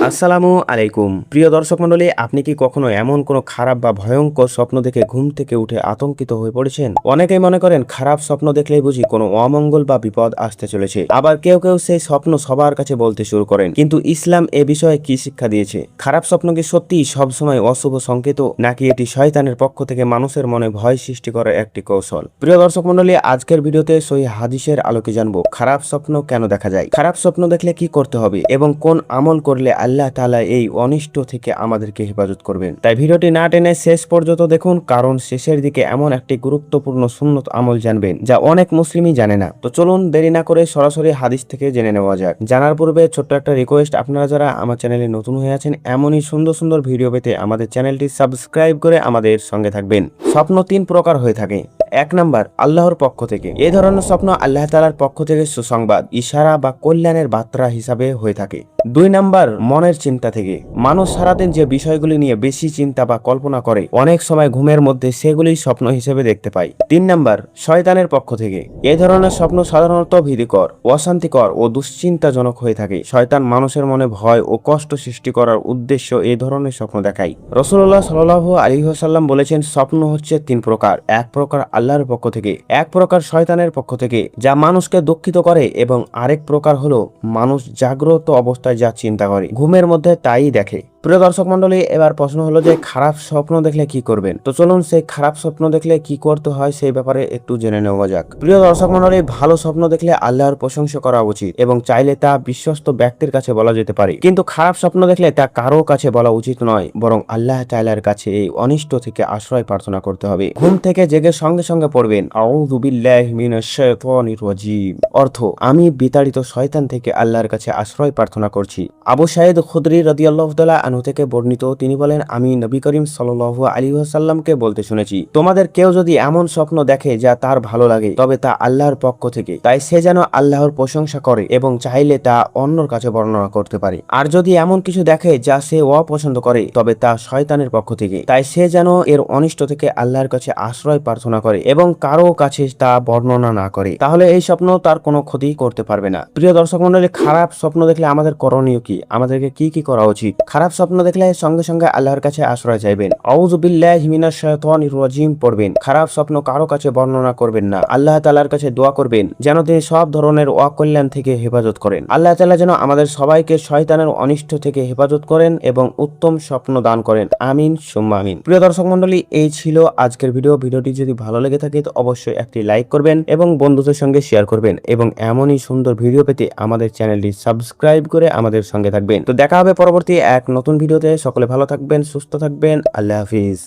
আসসালামু আলাইকুম প্রিয় দর্শক মণ্ডলী, আপনি কি কখনো এমন কোনো খারাপ বা ভয়ঙ্কর স্বপ্ন দেখে ঘুম থেকে উঠে আতঙ্কিত হয়ে পড়েছেন? অনেকেই মনে করেন খারাপ স্বপ্ন দেখলেই বুঝি কোনো অমঙ্গল বা বিপদ আসতে চলেছে। আবার কেউ কেউ সেই স্বপ্ন সবার কাছে বলতে শুরু করেন। কিন্তু ইসলাম এ বিষয়ে কি শিক্ষা দিয়েছে? খারাপ স্বপ্ন কি সত্যি সবসময় অশুভ সংকেত, নাকি এটি শয়তানের পক্ষ থেকে মানুষের মনে ভয় সৃষ্টি করার একটি কৌশল? প্রিয় দর্শক মণ্ডলী, আজকের ভিডিওতে সহিহ হাদিসের আলোকে জানবো খারাপ স্বপ্ন কেন দেখা যায়, খারাপ স্বপ্ন দেখলে কি করতে হবে এবং কোন আমল করলে আল্লাহ তাআলা এই অনিষ্ট থেকে আমাদেরকে হেফাজত করবেন। তাই ভিডিওটি না টেনে শেষ পর্যন্ত দেখুন, কারণ শেষের দিকে এমন একটি গুরুত্বপূর্ণ সুন্নত আমল জানবেন যা অনেক মুসলিমই জানে না। তো চলুন দেরি না করে সরাসরি হাদিস থেকে জেনে নেওয়া যাক। জানার পূর্বে ছোট্ট একটা রিকোয়েস্ট, আপনারা যারা আমার চ্যানেলে নতুন হয়ে আছেন এমনই সুন্দর সুন্দর ভিডিও পেতে আমাদের চ্যানেলটি সাবস্ক্রাইব করে আমাদের সঙ্গে থাকবেন। স্বপ্ন তিন প্রকার হয়ে থাকে। এক নাম্বার, আল্লাহর পক্ষ থেকে। এই ধরনের স্বপ্ন আল্লাহ তাআলার পক্ষ থেকে সুসংবাদ, ইশারা বা কল্যাণের বার্তা হিসাবে হয়ে থাকে। দুই নাম্বার, মনের চিন্তা থেকে। মানুষ সারাদিন যে বিষয়গুলি নিয়ে বেশি চিন্তা বা কল্পনা করে, অনেক সময় ঘুমের মধ্যে সেগুলি স্বপ্ন হিসেবে দেখতে পাই। তিন নাম্বার, শয়তানের পক্ষ থেকে। এই ধরনের স্বপ্ন সাধারণত ভীতিকর, অশান্তিকর ও দুশ্চিন্তাজনক হয়ে থাকে। শয়তান মানুষের মনে ভয় ও কষ্ট সৃষ্টি করার উদ্দেশ্য এই ধরনের স্বপ্ন দেখায়। রাসূলুল্লাহ সাল্লাল্লাহু আলাইহি ওয়াসাল্লাম বলেছেন, স্বপ্ন হচ্ছে তিন প্রকার। এক প্রকার আল্লাহর পক্ষ থেকে, এক প্রকার শয়তানের পক্ষ থেকে যা মানুষকে দুঃখিত করে, এবং আরেক প্রকার হলো মানুষ জাগ্রত অবস্থায় যা চিন্তা করে, ঘুমের মধ্যে তাই দেখে। প্রিয় দর্শক মন্ডলী, এবার প্রশ্ন হলো যে খারাপ স্বপ্ন দেখলে কি করবেন? তো চলুন সেই খারাপ স্বপ্ন দেখলে কি করতে হয় সেই ব্যাপারে একটু জেনে নেওয়া যাক। প্রিয় দর্শক মন্ডলী, ভালো স্বপ্ন দেখলে আল্লাহর প্রশংসা করা উচিত এবং চাইলে তা বিশ্বস্ত ব্যক্তির কাছে বলা যেতে পারে। কিন্তু খারাপ স্বপ্ন দেখলে তা কারো কাছে বলা উচিত নয়, বরং আল্লাহ তাআলার কাছে এই অনিষ্ট থেকে আশ্রয় প্রার্থনা করতে হবে। ঘুম থেকে জেগে সঙ্গে সঙ্গে পড়বেন আউযু বিল্লাহি মিনাশ শাইতানির রাজীম, অর্থ আমি বিতাড়িত শয়তান থেকে আল্লাহর কাছে আশ্রয় প্রার্থনা করছি। আবু সাঈদ খুদরি রাদিয়াল্লাহু তাআলা আনহু থেকে বর্ণিত, তিনি বলেন, আমি নবী করিম সাল্লাল্লাহু আলাইহি ওয়াসাল্লামকে বলতে শুনেছি, তোমাদের কেউ যদি এমন স্বপ্ন দেখে যা তার ভালো লাগে, তবে তা আল্লাহর পক্ষ থেকে, তাই সে যেন আল্লাহর প্রশংসা করে এবং চাইলে তা অন্যর কাছে বর্ণনা করতে পারে। আর যদি এমন কিছু দেখে যা সে অপছন্দ করে, তবে তা শয়তানের পক্ষ থেকে, তাই সে যেন এর অনিষ্ট থেকে আল্লাহর কাছে আশ্রয় প্রার্থনা করে এবং কারো কাছে তা বর্ণনা না করে, তাহলে এই স্বপ্ন তার কোনো ক্ষতি করতে পারবে না। প্রিয় দর্শক মণ্ডলী, খারাপ স্বপ্ন দেখলে আমাদের করণীয় কি, আমাদেরকে কি কি করা উচিত? খারাপ স্বপ্ন দেখলে সঙ্গে সঙ্গে আল্লাহর কাছে আশ্রয় চাইবেন, আউযু বিল্লাহি মিনাশ শাইতানির রাজীম পড়বেন। খারাপ স্বপ্ন কারো কাছে বর্ণনা করবেন না। আল্লাহ তাআলার কাছে দোয়া করবেন যেন তিনি সব ধরনের অকল্যাণ থেকে হেফাজত করেন। আল্লাহ তাআলা যেন আমাদের সবাইকে শয়তানের অনিষ্ট থেকে হেফাজত করেন এবং উত্তম স্বপ্ন দান করেন। আমিন সুম্মা আমিন। প্রিয় দর্শক মণ্ডলী, এই ছিল আজকের ভিডিও। ভিডিওটি যদি ভালো লেগে থাকে তো অবশ্যই একটি লাইক করবেন এবং বন্ধুদের সঙ্গে শেয়ার করবেন, এবং এমনই সুন্দর ভিডিও পেতে আমাদের চ্যানেলটি সাবস্ক্রাইব করে আমাদের সঙ্গে থাকবেন। তো দেখা হবে পরবর্তী এক নতুন ভিডিওতে। সকলে ভালো থাকবেন, সুস্থ থাকবেন। আল্লাহ হাফিজ।